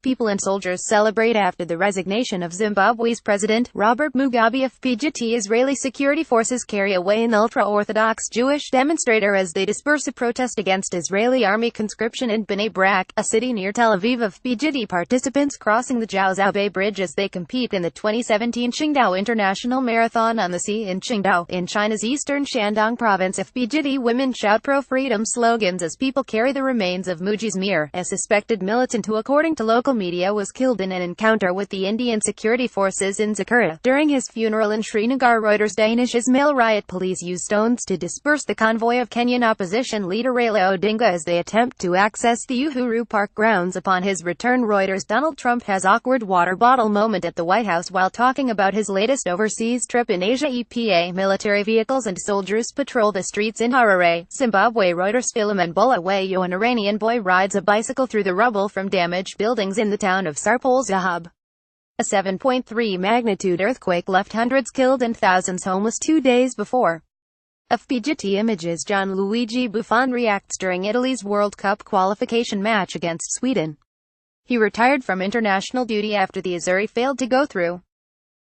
People and soldiers celebrate after the resignation of Zimbabwe's President, Robert Mugabe. AFPGetty Israeli security forces carry away an ultra-Orthodox Jewish demonstrator as they disperse a protest against Israeli army conscription in Bnei Brak, a city near Tel Aviv. AFPGetty participants crossing the Jiaozhou Bay Bridge as they compete in the 2017 Qingdao International Marathon on the sea in Qingdao, in China's eastern Shandong province. AFPGetty women shout pro-freedom slogans as people carry the remains of Mugabe's Mir, a suspected militant who, according to local media, was killed in an encounter with the Indian security forces in Zakurta. During his funeral in Srinagar, Reuters Danish Ismail riot police used stones to disperse the convoy of Kenyan opposition leader Raila Odinga as they attempt to access the Uhuru Park grounds upon his return. Reuters Donald Trump has awkward water bottle moment at the White House while talking about his latest overseas trip in Asia. EPA military vehicles and soldiers patrol the streets in Harare, Zimbabwe. Reuters Philemon Bulawayo, an Iranian boy rides a bicycle through the rubble from damaged buildings in the town of Sarpol Zahab. A 7.3 magnitude earthquake left hundreds killed and thousands homeless 2 days before. AFPGetty images. Gianluigi Buffon reacts during Italy's World Cup qualification match against Sweden. He retired from international duty after the Azzurri failed to go through.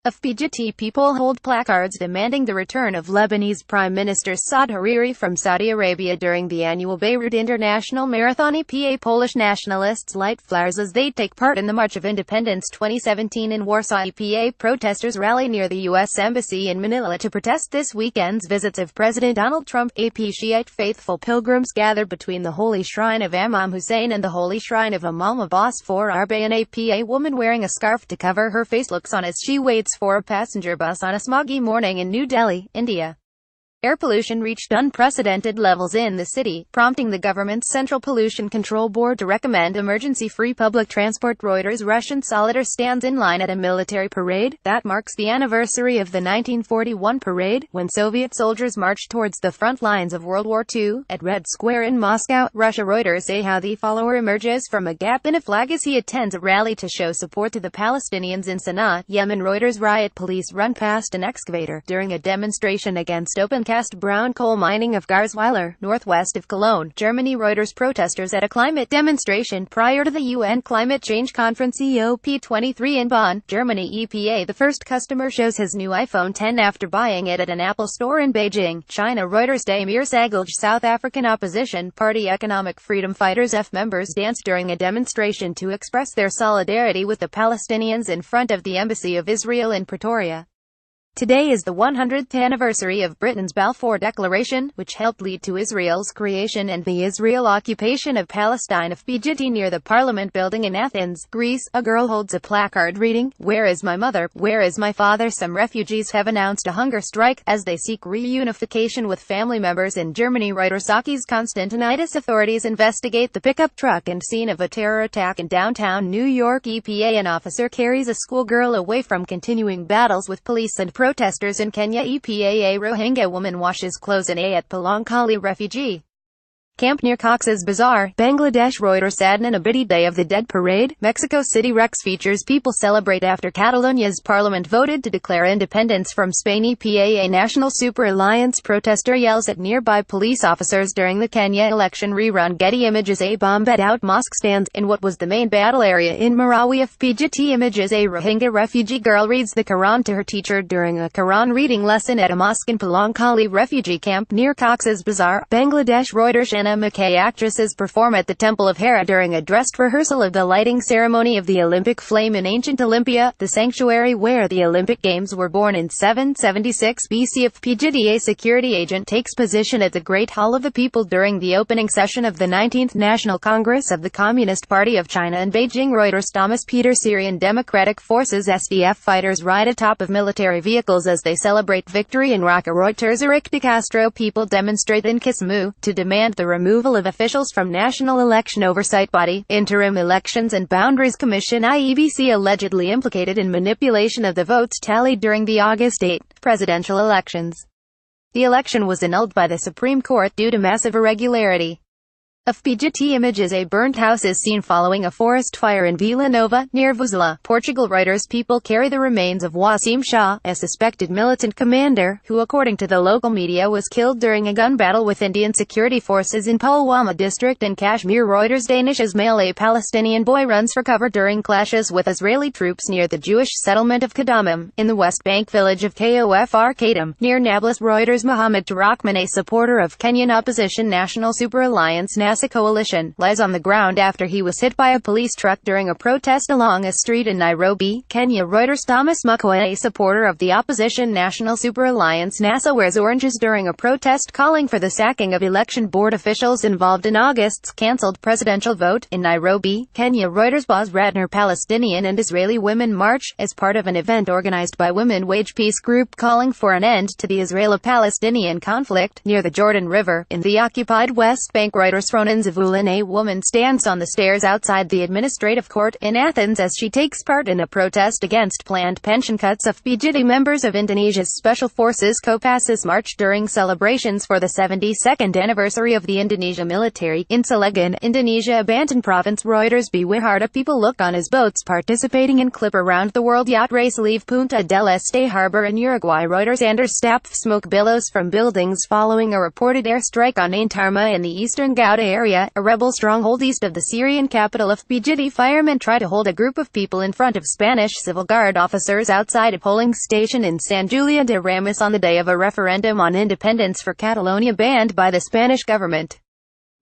AFPGetty people hold placards demanding the return of Lebanese Prime Minister Saad Hariri from Saudi Arabia during the annual Beirut International Marathon. EPA Polish nationalists light flares as they take part in the March of Independence 2017 in Warsaw. EPA protesters rally near the U.S. Embassy in Manila to protest this weekend's visits of President Donald Trump. AP Shiite faithful pilgrims gathered between the Holy Shrine of Imam Hussein and the Holy Shrine of Imam Abbas for Arba. An APA woman wearing a scarf to cover her face looks on as she waits for a passenger bus on a smoggy morning in New Delhi, India. Air pollution reached unprecedented levels in the city, prompting the government's Central Pollution Control Board to recommend emergency-free public transport. Reuters Russian soldier stands in line at a military parade that marks the anniversary of the 1941 parade, when Soviet soldiers marched towards the front lines of World War II, at Red Square in Moscow, Russia. Reuters say how the follower emerges from a gap in a flag as he attends a rally to show support to the Palestinians in Sana'a, Yemen. Reuters riot police run past an excavator during a demonstration against open-cast brown coal mining of Garzweiler, northwest of Cologne, Germany. Reuters protesters at a climate demonstration prior to the UN Climate Change Conference COP23 in Bonn, Germany. EPA the first customer shows his new iPhone 10 after buying it at an Apple store in Beijing, China. Reuters Damir Sagalj, South African opposition party economic freedom fighters F members danced during a demonstration to express their solidarity with the Palestinians in front of the Embassy of Israel in Pretoria. Today is the 100th anniversary of Britain's Balfour Declaration, which helped lead to Israel's creation and the Israel occupation of Palestine. AFPGetty near the Parliament building in Athens, Greece, a girl holds a placard reading, "Where is my mother? Where is my father?" Some refugees have announced a hunger strike as they seek reunification with family members in Germany. Reuters Sakis Constantinitis authorities investigate the pickup truck and scene of a terror attack in downtown New York. EPA an officer carries a schoolgirl away from continuing battles with police and protesters in Kenya. EPA a Rohingya woman washes clothes in at Palankali refugee camp near Cox's Bazar, Bangladesh. Reuters Adnan Abidi Day of the Dead parade, Mexico City. Rex features people celebrate after Catalonia's parliament voted to declare independence from Spain. EPA a National Super Alliance protester yells at nearby police officers during the Kenya election rerun. Getty images. A bombed out mosque stands in what was the main battle area in Marawi. AFPGetty images. A Rohingya refugee girl reads the Quran to her teacher during a Quran reading lesson at a mosque in Palankali refugee camp near Cox's Bazar, Bangladesh. Reuters Anna McKay actresses perform at the Temple of Hera during a dress rehearsal of the lighting ceremony of the Olympic flame in ancient Olympia, the sanctuary where the Olympic Games were born in 776 BC. AFPGetty a security agent takes position at the Great Hall of the People during the opening session of the 19th National Congress of the Communist Party of China in Beijing. Reuters Thomas Peter Syrian Democratic Forces SDF fighters ride atop of military vehicles as they celebrate victory in Raqqa. Reuters Eric de Castro people demonstrate in Kisumu to demand the removal of officials from National Election Oversight Body, Interim Elections and Boundaries Commission IEBC allegedly implicated in manipulation of the votes tallied during the August 8 presidential elections. The election was annulled by the Supreme Court due to massive irregularity. AFPGetty images. A burnt house is seen following a forest fire in Vila Nova, near Vozela, Portugal. Reuters. People carry the remains of Wasim Shah, a suspected militant commander, who according to the local media was killed during a gun battle with Indian security forces in Pulwama district in Kashmir. Reuters. Danish Ismail. A Palestinian boy runs for cover during clashes with Israeli troops near the Jewish settlement of Kadamim, in the West Bank village of Kofr near Nablus. Reuters. Mohammed Rahman, a supporter of Kenyan opposition National Super Alliance NASA coalition, lies on the ground after he was hit by a police truck during a protest along a street in Nairobi, Kenya. Reuters. Thomas Mugabe, a supporter of the opposition National Super Alliance NASA, wears oranges during a protest calling for the sacking of election board officials involved in August's cancelled presidential vote in Nairobi, Kenya. Reuters. Boz Ratner. Palestinian and Israeli women march, as part of an event organized by Women Wage Peace Group calling for an end to the Israeli-Palestinian conflict, near the Jordan River, in the occupied West Bank. Reuters. Ronan Zavulin. A woman stands on the stairs outside the administrative court in Athens as she takes part in a protest against planned pension cuts. AFPGetty members of Indonesia's Special Forces Kopassus march during celebrations for the 72nd anniversary of the Indonesia military in Cilegon, Indonesia, Banten province. Reuters. Biwarta. People look on as boats participating in Clipper round the world yacht race leave Punta del Este harbor in Uruguay. Reuters. Anders Stapp. Smoke billows from buildings following a reported airstrike on Ain Tarma in the eastern Ghouta area, a rebel stronghold east of the Syrian capital. AFPGetty firemen try to hold a group of people in front of Spanish civil guard officers outside a polling station in San Julián de Ramis on the day of a referendum on independence for Catalonia banned by the Spanish government.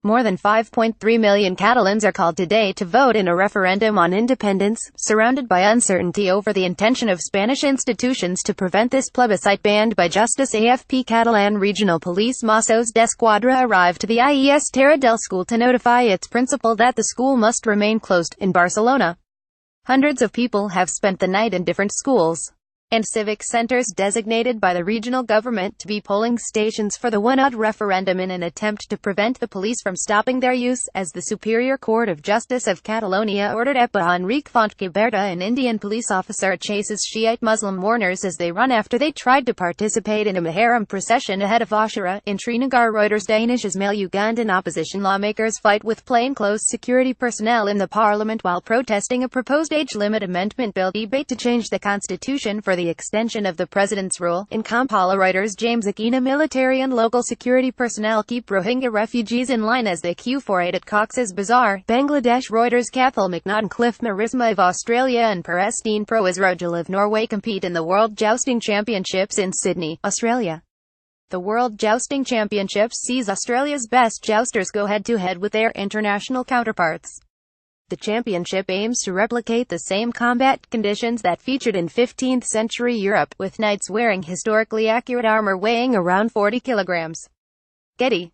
More than 5.3 million Catalans are called today to vote in a referendum on independence, surrounded by uncertainty over the intention of Spanish institutions to prevent this plebiscite banned by justice. AFP. Catalan Regional Police Mossos d'Esquadra arrived to the IES Terra del School to notify its principal that the school must remain closed. In Barcelona, hundreds of people have spent the night in different schools and civic centers designated by the regional government to be polling stations for the one-odd referendum in an attempt to prevent the police from stopping their use, as the Superior Court of Justice of Catalonia ordered. EPA. Enrique Fontgiberta, an Indian police officer, chases Shiite Muslim mourners as they run after they tried to participate in a Muharram procession ahead of Ashura in Srinagar. Reuters. Danish Ismail. Ugandan opposition lawmakers fight with plainclothes security personnel in the parliament while protesting a proposed age limit amendment bill. Debate to change the constitution for the extension of the president's rule in Kampala. Reuters. James Akina. Military and local security personnel keep Rohingya refugees in line as they queue for aid at Cox's Bazar, Bangladesh. Reuters. Cathal McNaughton. Cliff Marisma of Australia and Perestine Pro Israel of Norway compete in the World Jousting Championships in Sydney, Australia. The World Jousting Championships sees Australia's best jousters go head-to-head with their international counterparts. The championship aims to replicate the same combat conditions that featured in 15th century Europe, with knights wearing historically accurate armor weighing around 40 kilograms. Getty.